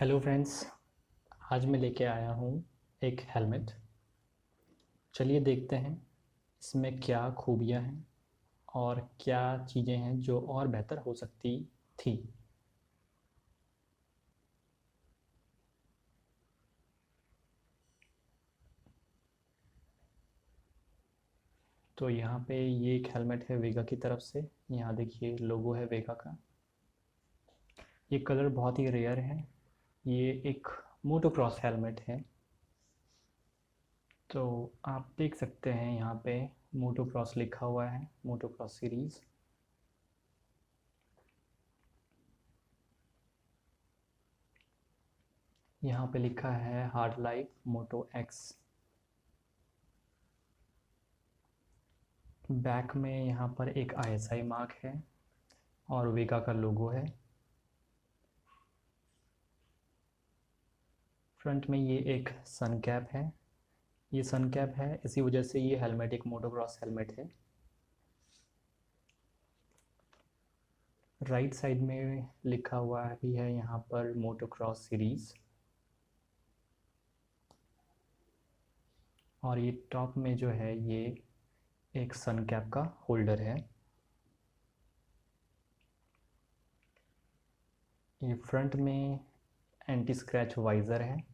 Hello friends. आज मैं लेके आया हूँ एक हेलमेट। चलिए देखते हैं इसमें क्या खूबियाँ हैं और क्या चीज़ें हैं जो और बेहतर हो सकती थी। तो यहाँ पे ये एक हेलमेट है वेगा की तरफ से। यहाँ देखिए लोगो है वेगा का। ये कलर बहुत ही रेयर है। ये एक मोटोक्रॉस हेलमेट है। तो आप देख सकते हैं यहाँ पे मोटोक्रॉस लिखा हुआ है, मोटोक्रॉस सीरीज़। यहाँ पे लिखा है हार्ड लाइफ मोटो एक्स। बैक में यहाँ पर एक आईएसआई मार्क है और वेगा का लोगो है। फ्रंट में ये एक सन कैप है। ये सन कैप है इसी वजह से ये हेलमेट एक मोटोक्रॉस हेलमेट है। राइट साइड में लिखा हुआ भी है यहाँ पर मोटोक्रॉस सीरीज़। और ये टॉप में जो है ये एक सन कैप का होल्डर है। ये फ्रंट में एंटी स्क्रैच वाइज़र है।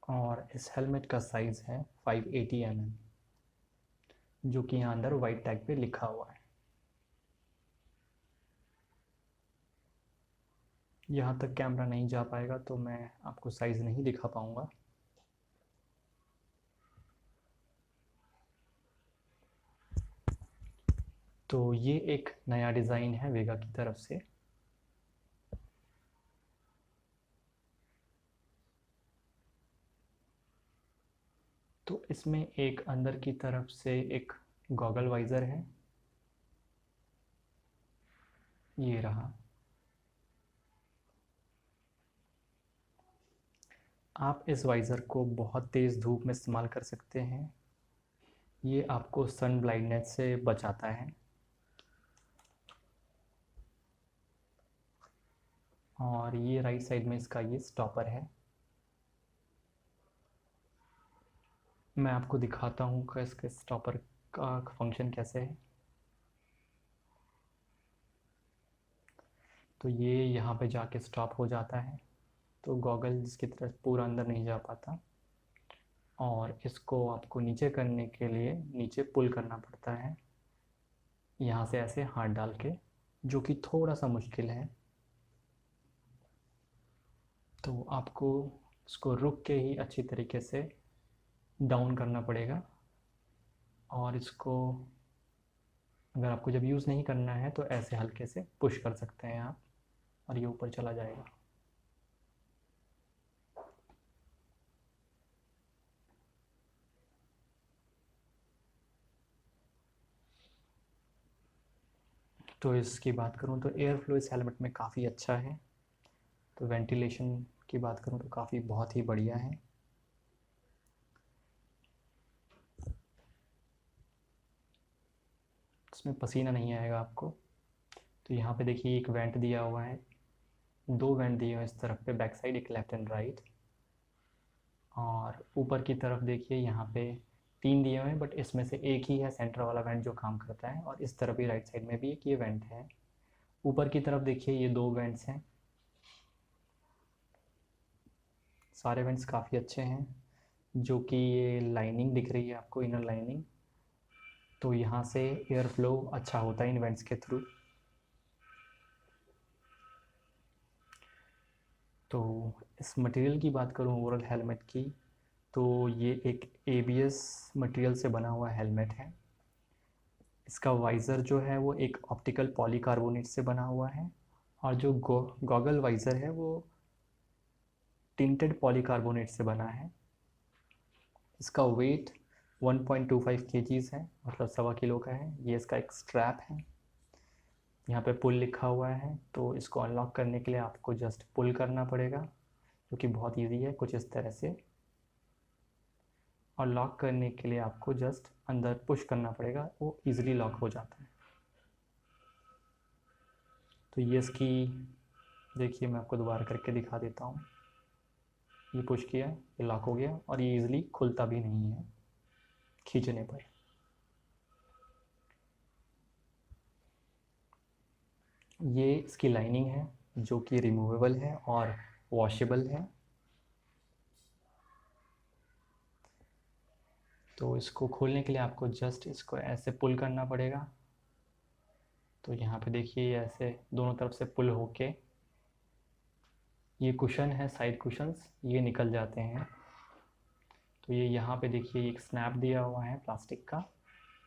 और इस हेलमेट का साइज़ है 580 mm, जो कि यहाँ अंदर वाइट टैग पे लिखा हुआ है। यहाँ तक कैमरा नहीं जा पाएगा तो मैं आपको साइज़ नहीं दिखा पाऊँगा। तो ये एक नया डिज़ाइन है वेगा की तरफ से। तो इसमें एक अंदर की तरफ से एक गॉगल वाइज़र है, ये रहा। आप इस वाइज़र को बहुत तेज़ धूप में इस्तेमाल कर सकते हैं। ये आपको सन ब्लाइंडनेस से बचाता है। और ये राइट साइड में इसका ये स्टॉपर है। मैं आपको दिखाता हूँ कि इसके स्टॉपर का फंक्शन कैसे है। तो ये यहाँ पे जाके स्टॉप हो जाता है, तो गॉगल जिसकी तरफ पूरा अंदर नहीं जा पाता। और इसको आपको नीचे करने के लिए नीचे पुल करना पड़ता है, यहाँ से ऐसे हाथ डाल के, जो कि थोड़ा सा मुश्किल है। तो आपको इसको रुक के ही अच्छी तरीके से डाउन करना पड़ेगा। और इसको अगर आपको जब यूज़ नहीं करना है तो ऐसे हल्के से पुश कर सकते हैं आप, और ये ऊपर चला जाएगा। तो इसकी बात करूँ तो एयर फ्लो इस हेलमेट में काफ़ी अच्छा है। तो वेंटिलेशन की बात करूँ तो काफ़ी बहुत ही बढ़िया है। इसमें पसीना नहीं आएगा आपको। तो यहाँ पे देखिए एक वेंट दिया हुआ है, दो वेंट दिए हुए इस तरफ पे बैक साइड, एक लेफ्ट एंड राइट। और ऊपर की तरफ देखिए यहाँ पे तीन दिए हुए हैं, बट इसमें से एक ही है सेंटर वाला वेंट जो काम करता है। और इस तरफ भी राइट साइड में भी एक ये वेंट है। ऊपर की तरफ देखिए ये दो वेंट्स हैं। सारे वेंट्स काफ़ी अच्छे हैं। जो कि ये लाइनिंग दिख रही है आपको, इनर लाइनिंग, तो यहाँ से एयर फ्लो अच्छा होता है इन वेंट्स के थ्रू। तो इस मटेरियल की बात करूँ ओवरऑल हेलमेट की, तो ये एक ABS मटेरियल से बना हुआ हेलमेट है। इसका वाइज़र जो है वो एक ऑप्टिकल पॉलीकार्बोनेट से बना हुआ है। और जो गॉगल वाइज़र है वो टिंटेड पॉलीकार्बोनेट से बना है। इसका वेट 1.25 kgs है, मतलब 1.25 किलो का है। ये इसका एक स्ट्रैप है, यहाँ पे पुल लिखा हुआ है। तो इसको अनलॉक करने के लिए आपको जस्ट पुल करना पड़ेगा, जो कि बहुत इजी है, कुछ इस तरह से। और लॉक करने के लिए आपको जस्ट अंदर पुश करना पड़ेगा, वो इजीली लॉक हो जाता है। तो ये इसकी देखिए, मैं आपको दोबारा करके दिखा देता हूँ। ये पुश किया, ये लॉक हो गया और ये इजीली खुलता भी नहीं है खींचने पर। ये इसकी लाइनिंग है जो कि रिमूवेबल है और वॉशेबल है। तो इसको खोलने के लिए आपको जस्ट इसको ऐसे पुल करना पड़ेगा। तो यहाँ पे देखिए ऐसे दोनों तरफ से पुल होके ये कुशन है, साइड कुशंस, ये निकल जाते हैं। तो ये यहाँ पे देखिए एक स्नैप दिया हुआ है प्लास्टिक का,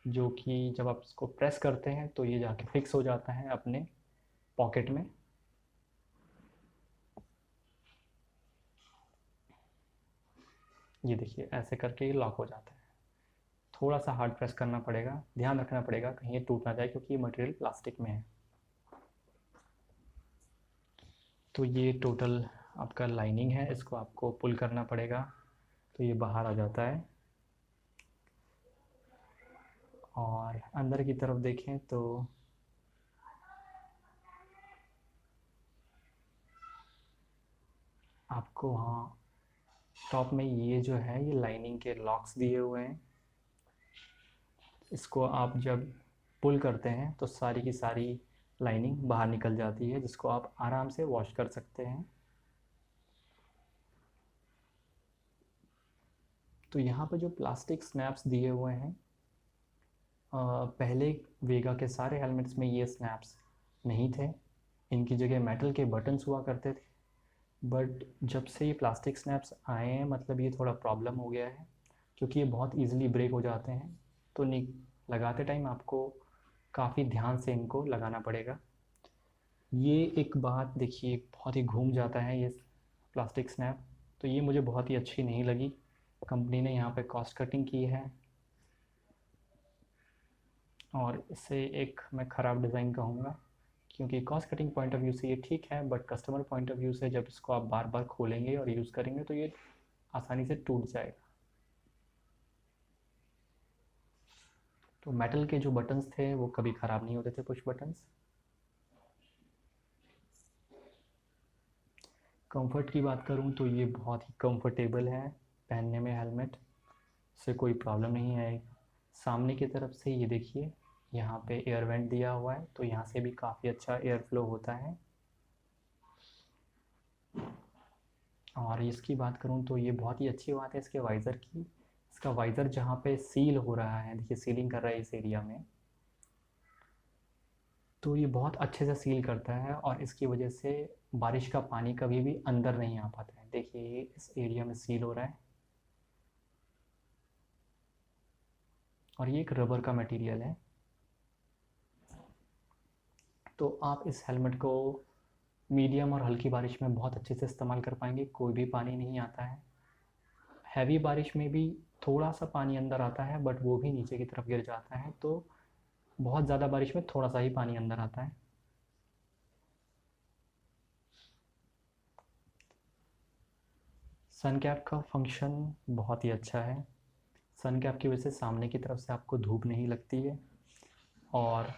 जो कि जब आप इसको प्रेस करते हैं तो ये जाके फिक्स हो जाता है अपने पॉकेट में। ये देखिए ऐसे करके ये लॉक हो जाता है। थोड़ा सा हार्ड प्रेस करना पड़ेगा, ध्यान रखना पड़ेगा कहीं ये टूट ना जाए क्योंकि ये मटेरियल प्लास्टिक में है। तो ये टोटल आपका लाइनिंग है, इसको आपको पुल करना पड़ेगा तो ये बाहर आ जाता है। और अंदर की तरफ देखें तो आपको वहाँ टॉप में ये जो है ये लाइनिंग के लॉक्स दिए हुए हैं। इसको आप जब पुल करते हैं तो सारी की सारी लाइनिंग बाहर निकल जाती है, जिसको आप आराम से वॉश कर सकते हैं। तो यहाँ पे जो प्लास्टिक स्नैप्स दिए हुए हैं, पहले वेगा के सारे हेलमेट्स में ये स्नैप्स नहीं थे, इनकी जगह मेटल के बटन्स हुआ करते थे। बट जब से ये प्लास्टिक स्नैप्स आए हैं, मतलब ये थोड़ा प्रॉब्लम हो गया है क्योंकि ये बहुत ईजिली ब्रेक हो जाते हैं। तो लगाते टाइम आपको काफ़ी ध्यान से इनको लगाना पड़ेगा। ये एक बात देखिए, बहुत ही घूम जाता है ये प्लास्टिक स्नैप, तो ये मुझे बहुत ही अच्छी नहीं लगी। कंपनी ने यहाँ पे कॉस्ट कटिंग की है और इसे एक मैं ख़राब डिज़ाइन कहूँगा, क्योंकि cost cutting point of view से ये ठीक है, but customer point of view से जब इसको आप बार बार खोलेंगे और यूज़ करेंगे तो ये आसानी से टूट जाएगा। तो मेटल के जो बटन्स थे वो कभी ख़राब नहीं होते थे, पुश बटन्स। कंफर्ट की बात करूँ तो ये बहुत ही कंफर्टेबल है पहनने में, हेलमेट से कोई प्रॉब्लम नहीं आएगी। सामने की तरफ से ये देखिए यहाँ पे एयर वेंट दिया हुआ है, तो यहाँ से भी काफ़ी अच्छा एयर फ्लो होता है। और इसकी बात करूँ तो ये बहुत ही अच्छी बात है इसके वाइज़र की। इसका वाइज़र जहाँ पे सील हो रहा है, देखिए सीलिंग कर रहा है इस एरिया में, तो ये बहुत अच्छे से सील करता है और इसकी वजह से बारिश का पानी कभी भी अंदर नहीं आ पाता है। देखिए ये इस एरिया में सील हो रहा है और ये एक रबर का मटेरियल है। तो आप इस हेलमेट को मीडियम और हल्की बारिश में बहुत अच्छे से इस्तेमाल कर पाएंगे, कोई भी पानी नहीं आता है। हैवी बारिश में भी थोड़ा सा पानी अंदर आता है, बट वो भी नीचे की तरफ गिर जाता है, तो बहुत ज़्यादा बारिश में थोड़ा सा ही पानी अंदर आता है। सन कैप का फंक्शन बहुत ही अच्छा है। सन कैप की वजह से सामने की तरफ से आपको धूप नहीं लगती है और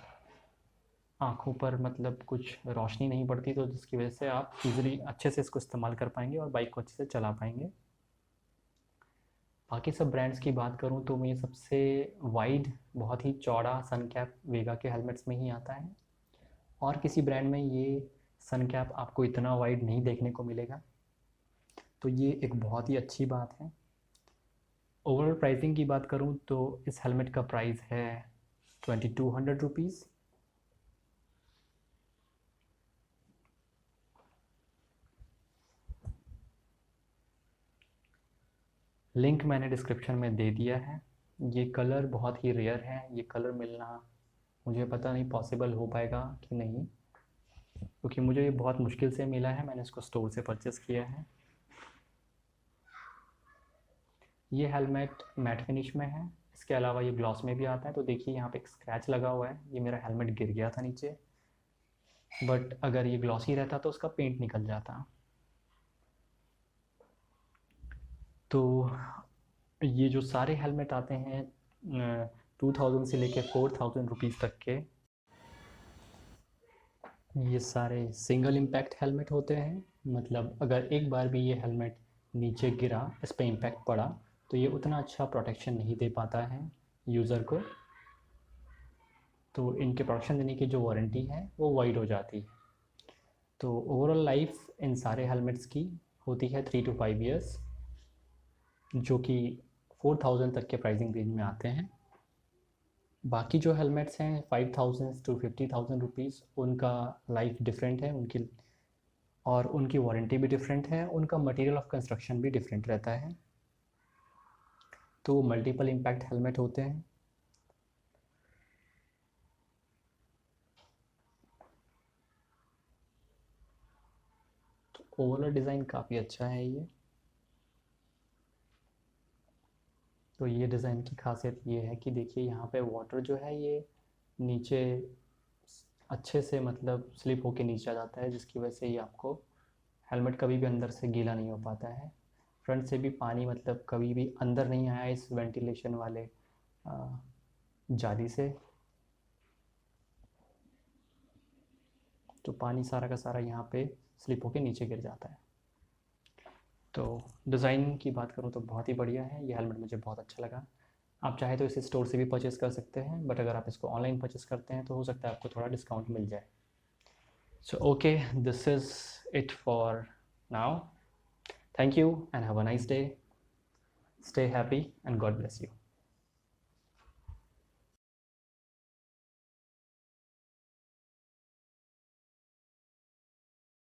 आँखों पर मतलब कुछ रोशनी नहीं पड़ती, तो जिसकी वजह से आप इजीली अच्छे से इसको इस्तेमाल कर पाएंगे और बाइक को अच्छे से चला पाएंगे। बाकी सब ब्रांड्स की बात करूँ तो मुझे सबसे वाइड, बहुत ही चौड़ा सन कैप वेगा के हेलमेट्स में ही आता है, और किसी ब्रांड में ये सन कैप आपको इतना वाइड नहीं देखने को मिलेगा, तो ये एक बहुत ही अच्छी बात है। ओवरऑल प्राइसिंग की बात करूँ तो इस हेलमेट का प्राइस है 2200 रुपीज़। लिंक मैंने डिस्क्रिप्शन में दे दिया है। ये कलर बहुत ही रेयर है, ये कलर मिलना मुझे पता नहीं पॉसिबल हो पाएगा कि नहीं, क्योंकि मुझे ये बहुत मुश्किल से मिला है, मैंने इसको स्टोर से परचेस किया है। ये हेलमेट मैट फिनिश में है, इसके अलावा ये ग्लॉस में भी आता है। तो देखिए यहाँ पे एक स्क्रैच लगा हुआ है, ये मेरा हेलमेट गिर गया था नीचे, बट अगर ये ग्लॉसी रहता तो उसका पेंट निकल जाता। तो ये जो सारे हेलमेट आते हैं 2000 से लेके 4000 रुपीज़ तक के, ये सारे सिंगल इम्पैक्ट हेलमेट होते हैं। मतलब अगर एक बार भी ये हेलमेट नीचे गिरा, इस पर इम्पैक्ट पड़ा, तो ये उतना अच्छा प्रोटेक्शन नहीं दे पाता है यूज़र को। तो इनके प्रोटेक्शन देने की जो वारंटी है वो वाइड हो जाती है। तो ओवरऑल लाइफ इन सारे हेलमेट्स की होती है 3 to 5 ईयर्स, जो कि 4000 तक के प्राइसिंग रेंज में आते हैं। बाकी जो हेलमेट्स हैं 5000 to 50,000 रुपीज़, उनका लाइफ डिफरेंट है उनकी, और उनकी वारंटी भी डिफरेंट है, उनका मटेरियल ऑफ कंस्ट्रक्शन भी डिफरेंट रहता है। तो मल्टीपल इम्पैक्ट हेलमेट होते हैं। तो ओवरऑल डिज़ाइन काफ़ी अच्छा है ये। तो ये डिज़ाइन की खासियत ये है कि देखिए यहाँ पे वाटर जो है ये नीचे अच्छे से मतलब स्लिप होके नीचे आ जाता है, जिसकी वजह से ये आपको हेलमेट कभी भी अंदर से गीला नहीं हो पाता है। फ्रंट से भी पानी मतलब कभी भी अंदर नहीं आया इस वेंटिलेशन वाले जाली से। तो पानी सारा का सारा यहाँ पे स्लिप होके नीचे गिर जाता है। तो डिज़ाइन की बात करूँ तो बहुत ही बढ़िया है ये हेलमेट, मुझे बहुत अच्छा लगा। आप चाहे तो इसे स्टोर से भी परचेज़ कर सकते हैं, बट अगर आप इसको ऑनलाइन परचेज़ करते हैं तो हो सकता है आपको थोड़ा डिस्काउंट मिल जाए। So okay, this is it for now. Thank you and have a nice day. Stay happy and God bless you.